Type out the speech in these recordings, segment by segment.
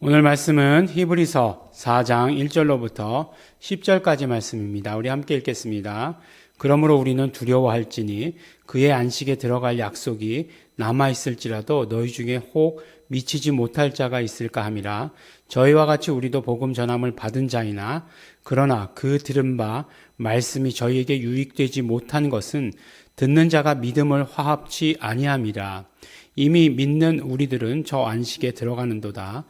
오늘 말씀은 히브리서 4장 1절로부터 10절까지 말씀입니다. 우리 함께 읽겠습니다. 그러므로 우리는 두려워할지니 그의 안식에 들어갈 약속이 남아있을지라도 너희 중에 혹 미치지 못할 자가 있을까 함이라. 저희와 같이 우리도 복음 전함을 받은 자이나 그러나 그 들은 바 말씀이 저희에게 유익되지 못한 것은 듣는 자가 믿음을 화합치 아니함이라. 이미 믿는 우리들은 저 안식에 들어가는도다.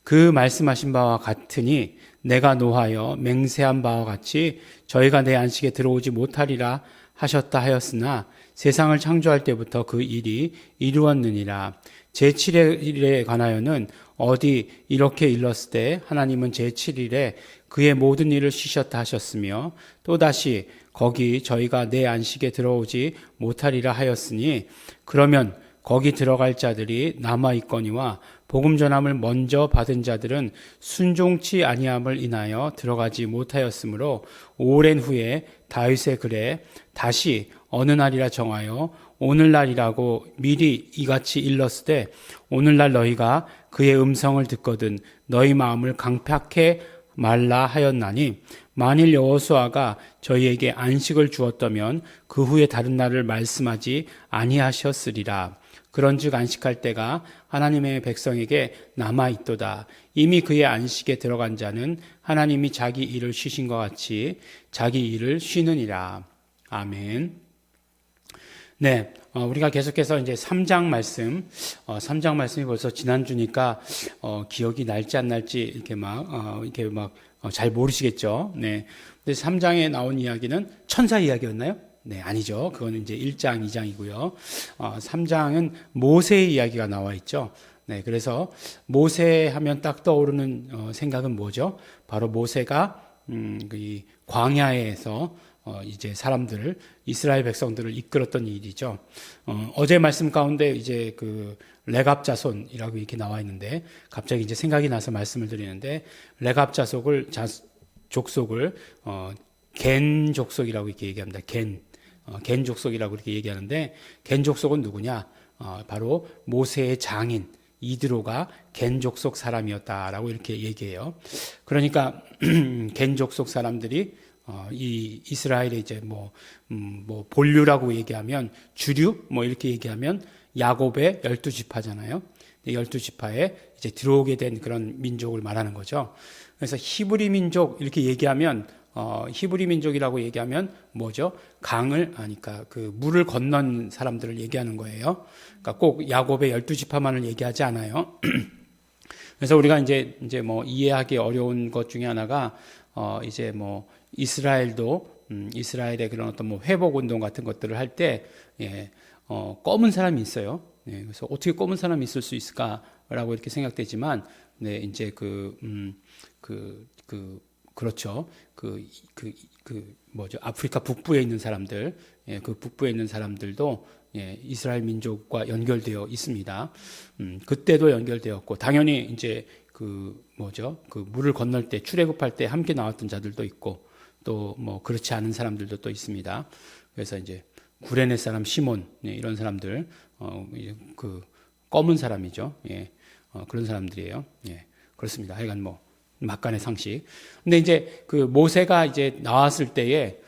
그 말씀하신 바와 같으니 내가 노하여 맹세한 바와 같이 저희가 내 안식에 들어오지 못하리라 하셨다 하였으나 세상을 창조할 때부터 그 일이 이루었느니라. 제7일에 관하여는 어디 이렇게 일렀을 때 하나님은 제7일에 그의 모든 일을 쉬셨다 하셨으며 또다시 거기 저희가 내 안식에 들어오지 못하리라 하였으니 그러면 거기 들어갈 자들이 남아있거니와 복음 전함을 먼저 받은 자들은 순종치 아니함을 인하여 들어가지 못하였으므로 오랜 후에 다윗의 글에 다시 어느 날이라 정하여 오늘날이라고 미리 이같이 일렀을 때 오늘날 너희가 그의 음성을 듣거든 너희 마음을 강팍해 말라 하였나니 만일 여호수아가 저희에게 안식을 주었다면 그 후에 다른 날을 말씀하지 아니하셨으리라. 그런즉 안식할 때가 하나님의 백성에게 남아있도다. 이미 그의 안식에 들어간 자는 하나님이 자기 일을 쉬신 것 같이 자기 일을 쉬느니라. 아멘. 네, 우리가 계속해서 이제 3장 말씀, 3장 말씀이 벌써 지난주니까 기억이 날지 안 날지 이렇게 막 잘 모르시겠죠. 네, 근데 3장에 나온 이야기는 천사 이야기였나요? 네, 아니죠. 그거는 이제 1장, 2장이고요. 3장은 모세의 이야기가 나와 있죠. 네, 그래서 모세 하면 딱 떠오르는 생각은 뭐죠? 바로 모세가 이 광야에서 이제 사람들을 이스라엘 백성들을 이끌었던 일이죠. 어제 말씀 가운데 이제 그 레갑 자손이라고 이렇게 나와 있는데 갑자기 이제 생각이 나서 말씀을 드리는데 레갑 족속을 겐 족속이라고 이렇게 얘기합니다. 겐 족속이라고 이렇게 얘기하는데 겐 족속은 누구냐? 바로 모세의 장인 이드로가 겐 족속 사람이었다라고 이렇게 얘기해요. 그러니까 겐 족속 사람들이 이 이스라엘의 이제 본류라고 얘기하면 주류 이렇게 얘기하면 야곱의 12지파잖아요. 12지파에 이제 들어오게 된 그런 민족을 말하는 거죠. 그래서 히브리 민족 이렇게 얘기하면 히브리 민족이라고 얘기하면 뭐죠? 그러니까 그 물을 건넌 사람들을 얘기하는 거예요. 그러니까 꼭 야곱의 12지파만을 얘기하지 않아요. 그래서 우리가 이제 이해하기 어려운 것 중에 하나가 이제 이스라엘도 이스라엘의 그런 어떤 회복 운동 같은 것들을 할 때 검은 사람이 있어요. 네, 그래서 어떻게 검은 사람이 있을 수 있을까라고 이렇게 생각되지만, 네, 이제 그렇죠. 아프리카 북부에 있는 사람들, 그 북부에 있는 사람들도 이스라엘 민족과 연결되어 있습니다. 그때도 연결되었고, 당연히 이제 물을 건널 때, 출애굽할 때 함께 나왔던 자들도 있고, 또 그렇지 않은 사람들도 또 있습니다. 그래서 이제 구레네 사람 시몬, 이런 사람들, 그 검은 사람이죠. 그런 사람들이에요. 그렇습니다. 하여간 막간의 상식. 근데 이제 그 모세가 이제 나왔을 때에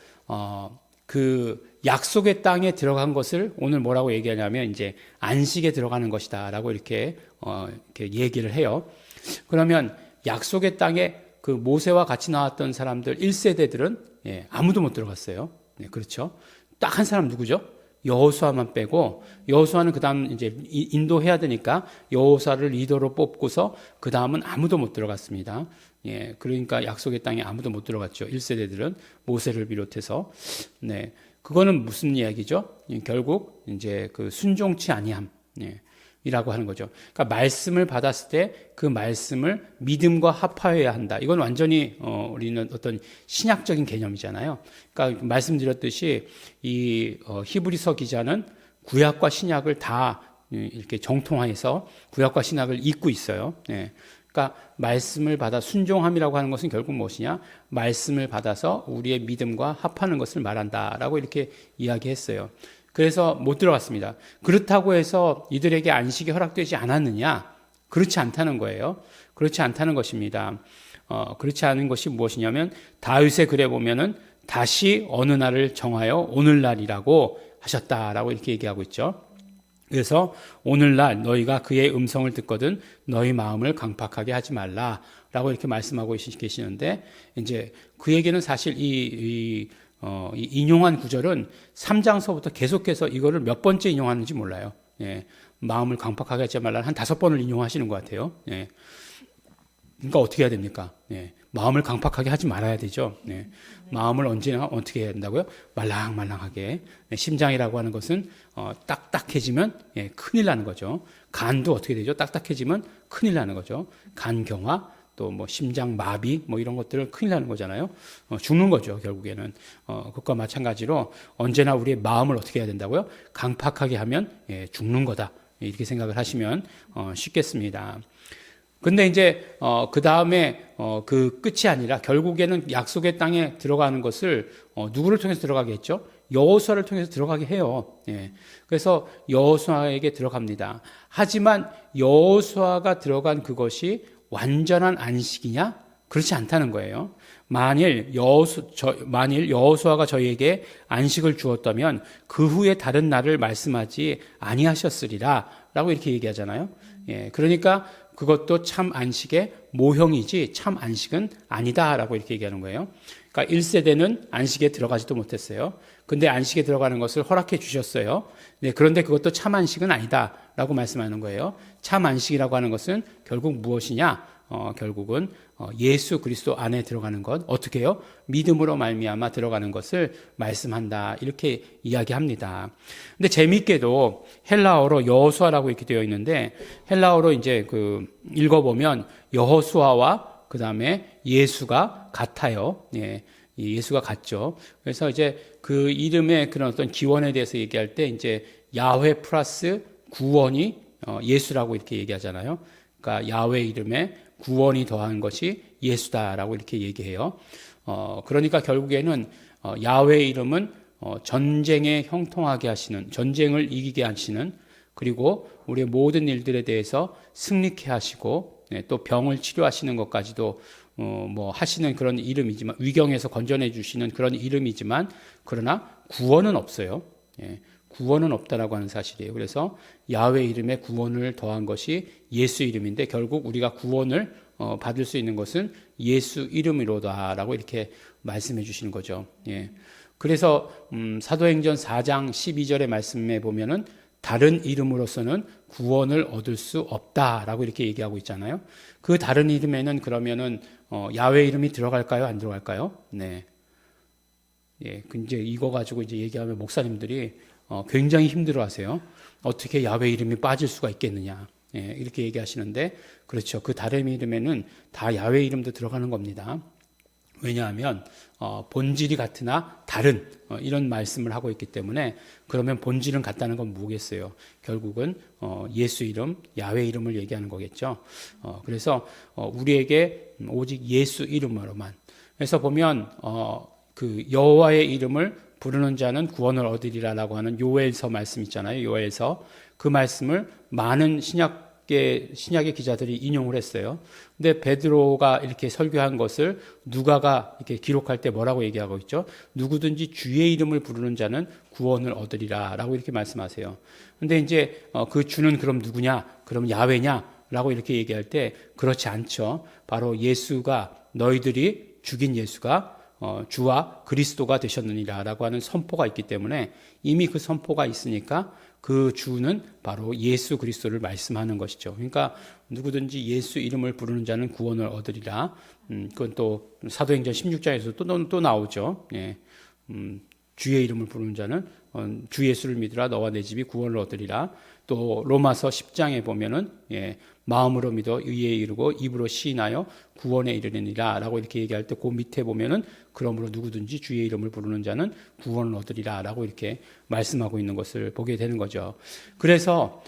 그 약속의 땅에 들어간 것을 오늘 뭐라고 얘기하냐면 이제 안식에 들어가는 것이다라고 이렇게 얘기를 해요. 그러면 약속의 땅에 그 모세와 같이 나왔던 사람들 1세대들은 아무도 못 들어갔어요. 네, 그렇죠. 딱 한 사람 누구죠? 여호수아만 빼고, 여호수아는 그 다음 이제 인도해야 되니까 여호수아를 리더로 뽑고서 그 다음은 아무도 못 들어갔습니다. 그러니까 약속의 땅에 아무도 못 들어갔죠. 1세대들은 모세를 비롯해서. 네, 그거는 무슨 이야기죠? 결국 이제 그 순종치 아니함. 이라고 하는 거죠. 그러니까 말씀을 받았을 때 그 말씀을 믿음과 합하여야 한다. 이건 완전히 우리는 어떤 신약적인 개념이잖아요. 그러니까 말씀드렸듯이 이 히브리서 기자는 구약과 신약을 다 이렇게 정통화해서 구약과 신약을 읽고 있어요. 그러니까 말씀을 받아 순종함이라고 하는 것은 결국 무엇이냐? 말씀을 받아서 우리의 믿음과 합하는 것을 말한다라고 이렇게 이야기했어요. 그래서 못 들어갔습니다. 그렇다고 해서 이들에게 안식이 허락되지 않았느냐? 그렇지 않다는 거예요. 그렇지 않다는 것입니다. 그렇지 않은 것이 무엇이냐면 다윗의 글에 보면은 다시 어느 날을 정하여 오늘날이라고 하셨다라고 이렇게 얘기하고 있죠. 그래서 오늘날 너희가 그의 음성을 듣거든 너희 마음을 강팍하게 하지 말라라고 이렇게 말씀하고 계시는데, 이제 그에게는 사실 이 인용한 구절은 3장서부터 계속해서 이거를 몇 번째 인용하는지 몰라요. 예, 마음을 강팍하게 하지 말라 한 5번을 인용하시는 것 같아요. 예. 그러니까 어떻게 해야 됩니까? 예, 마음을 강팍하게 하지 말아야 되죠. 예, 마음을 언제나 어떻게 해야 된다고요? 말랑말랑하게. 예, 심장이라고 하는 것은 딱딱해지면 큰일 나는 거죠. 간도 어떻게 되죠? 딱딱해지면 큰일 나는 거죠. 간경화, 또 뭐 심장 마비 뭐 이런 것들은 큰일 나는 거잖아요. 죽는 거죠, 결국에는. 그것과 마찬가지로 언제나 우리의 마음을 어떻게 해야 된다고요? 강팍하게 하면 죽는 거다. 이렇게 생각을 하시면 쉽겠습니다. 근데 이제 그 다음에 그 끝이 아니라 결국에는 약속의 땅에 들어가는 것을 누구를 통해서 들어가게 했죠? 여호수아를 통해서 들어가게 해요. 예. 그래서 여호수아에게 들어갑니다. 하지만 여호수아가 들어간 그것이 완전한 안식이냐? 그렇지 않다는 거예요. 만일 여호수아가 저희에게 안식을 주었다면 그 후에 다른 날을 말씀하지 아니하셨으리라 라고 이렇게 얘기하잖아요. 예. 그러니까 그것도 참 안식의 모형이지 참 안식은 아니다라고 이렇게 얘기하는 거예요. 그러니까 1세대는 안식에 들어가지도 못했어요. 근데 안식에 들어가는 것을 허락해 주셨어요. 네, 그런데 그것도 참 안식은 아니다라고 말씀하는 거예요. 참 안식이라고 하는 것은 결국 무엇이냐? 결국은 예수 그리스도 안에 들어가는 것, 어떻게 해요? 믿음으로 말미암아 들어가는 것을 말씀한다, 이렇게 이야기합니다. 근데 재미있게도 헬라어로 여호수아라고 이렇게 되어 있는데, 헬라어로 이제 읽어보면 여호수아와 그 다음에 예수가 같아요. 예, 예수가 같죠. 그래서 이제 그 이름의 그런 어떤 기원에 대해서 얘기할 때 이제 야훼 플러스 구원이 예수라고 이렇게 얘기하잖아요. 그러니까 야훼 이름에 구원이 더한 것이 예수다라고 이렇게 얘기해요. 그러니까 결국에는 야훼 이름은 전쟁에 형통하게 하시는, 전쟁을 이기게 하시는, 그리고 우리의 모든 일들에 대해서 승리케 하시고, 또 병을 치료하시는 것까지도 뭐 하시는 그런 이름이지만, 위경에서 건져내 주시는 그런 이름이지만, 그러나 구원은 없어요. 예, 구원은 없다라고 하는 사실이에요. 그래서 야훼 이름에 구원을 더한 것이 예수 이름인데, 결국 우리가 구원을 받을 수 있는 것은 예수 이름으로다라고 이렇게 말씀해 주시는 거죠. 예. 그래서 사도행전 4장 12절의 말씀에 보면은 다른 이름으로서는 구원을 얻을 수 없다라고 이렇게 얘기하고 있잖아요. 그 다른 이름에는 그러면은 야훼 이름이 들어갈까요? 안 들어갈까요? 네. 예. 이제 이거 가지고 이제 얘기하면 목사님들이 굉장히 힘들어하세요. 어떻게 야훼 이름이 빠질 수가 있겠느냐? 예, 이렇게 얘기하시는데, 그렇죠. 그 다른 이름에는 다 야훼 이름도 들어가는 겁니다. 왜냐하면 본질이 같으나 다른 이런 말씀을 하고 있기 때문에, 그러면 본질은 같다는 건 뭐겠어요? 결국은 예수 이름, 야훼 이름을 얘기하는 거겠죠. 그래서 우리에게 오직 예수 이름으로만. 그래서 보면 그 여호와의 이름을 부르는 자는 구원을 얻으리라라고 하는 요엘서 말씀 있잖아요. 요엘서. 그 말씀을 많은 신약의 기자들이 인용을 했어요. 근데 베드로가 이렇게 설교한 것을 누가가 이렇게 기록할 때 뭐라고 얘기하고 있죠? 누구든지 주의 이름을 부르는 자는 구원을 얻으리라라고 이렇게 말씀하세요. 근데 이제 그 주는 그럼 누구냐? 그럼 야훼냐라고 이렇게 얘기할 때 그렇지 않죠. 바로 예수가, 너희들이 죽인 예수가 주와 그리스도가 되셨느니라라고 하는 선포가 있기 때문에, 이미 그 선포가 있으니까 그 주는 바로 예수 그리스도를 말씀하는 것이죠. 그러니까 누구든지 예수 이름을 부르는 자는 구원을 얻으리라. 그건 또 사도행전 16장에서 또 나오죠. 예. 주의 이름을 부르는 자는 주 예수를 믿으라 너와 내 집이 구원을 얻으리라. 또 로마서 10장에 보면은 마음으로 믿어 의에 이르고 입으로 시인하여 구원에 이르느니라 라고 이렇게 얘기할 때 그 밑에 보면은 그러므로 누구든지 주의 이름을 부르는 자는 구원을 얻으리라 라고 이렇게 말씀하고 있는 것을 보게 되는 거죠. 그래서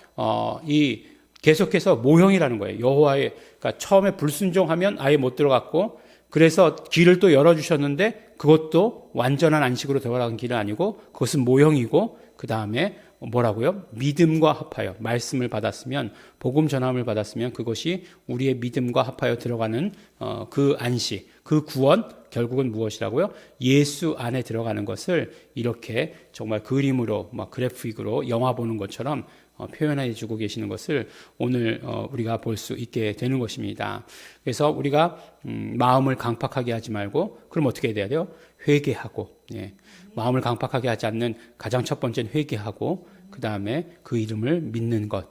이 계속해서 모형이라는 거예요. 여호와의, 그러니까 처음에 불순종하면 아예 못 들어갔고, 그래서 길을 또 열어주셨는데 그것도 완전한 안식으로 들어가는 길은 아니고 그것은 모형이고, 그 다음에 뭐라고요? 믿음과 합하여 말씀을 받았으면, 복음 전함을 받았으면 그것이 우리의 믿음과 합하여 들어가는 그 안식, 그 구원, 결국은 무엇이라고요? 예수 안에 들어가는 것을 이렇게 정말 그림으로, 막 그래픽으로 영화 보는 것처럼 표현해 주고 계시는 것을 오늘 우리가 볼 수 있게 되는 것입니다. 그래서 우리가 마음을 강팍하게 하지 말고, 그럼 어떻게 해야 돼요? 회개하고, 마음을 강팍하게 하지 않는 가장 첫 번째는 회개하고, 그 다음에 그 이름을 믿는 것.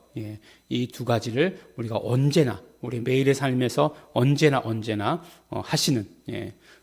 이 두 가지를 우리가 언제나, 우리 매일의 삶에서 언제나 하시는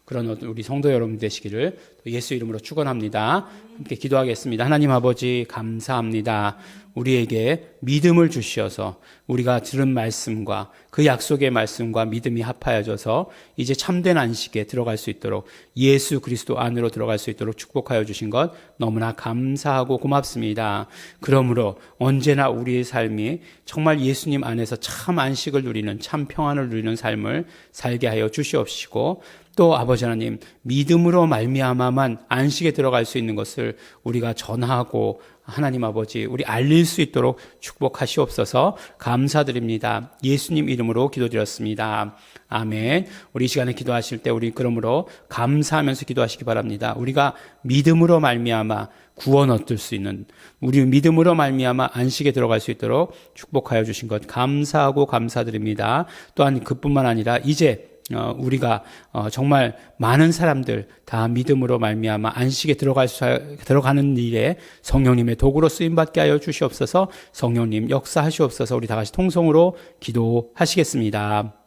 그런 우리 성도 여러분 되시기를 예수 이름으로 축원합니다. 함께 기도하겠습니다. 하나님 아버지 감사합니다. 우리에게 믿음을 주시어서 우리가 들은 말씀과 그 약속의 말씀과 믿음이 합하여져서 이제 참된 안식에 들어갈 수 있도록, 예수 그리스도 안으로 들어갈 수 있도록 축복하여 주신 것 너무나 감사하고 고맙습니다. 그러므로 언제나 우리의 삶이 정말 예수님 안에서 참 안식을 누리는, 참 평안을 누리는 삶을 살게 하여 주시옵시고, 또 아버지 하나님, 믿음으로 말미암아만 안식에 들어갈 수 있는 것을 우리가 전하고 하나님 아버지 우리 알릴 수 있도록 축복하시옵소서. 감사드립니다. 예수님 이름으로 기도드렸습니다. 아멘. 우리 이 시간에 기도하실 때 우리 그러므로 감사하면서 기도하시기 바랍니다. 우리가 믿음으로 말미암아 구원 얻을 수 있는, 우리 믿음으로 말미암아 안식에 들어갈 수 있도록 축복하여 주신 것 감사하고 감사드립니다. 또한 그뿐만 아니라 이제 우리가 정말 많은 사람들 다 믿음으로 말미암아 안식에 들어가는 일에 성령님의 도구로 쓰임 받게 하여 주시옵소서. 성령님 역사하시옵소서. 우리 다 같이 통성으로 기도하시겠습니다.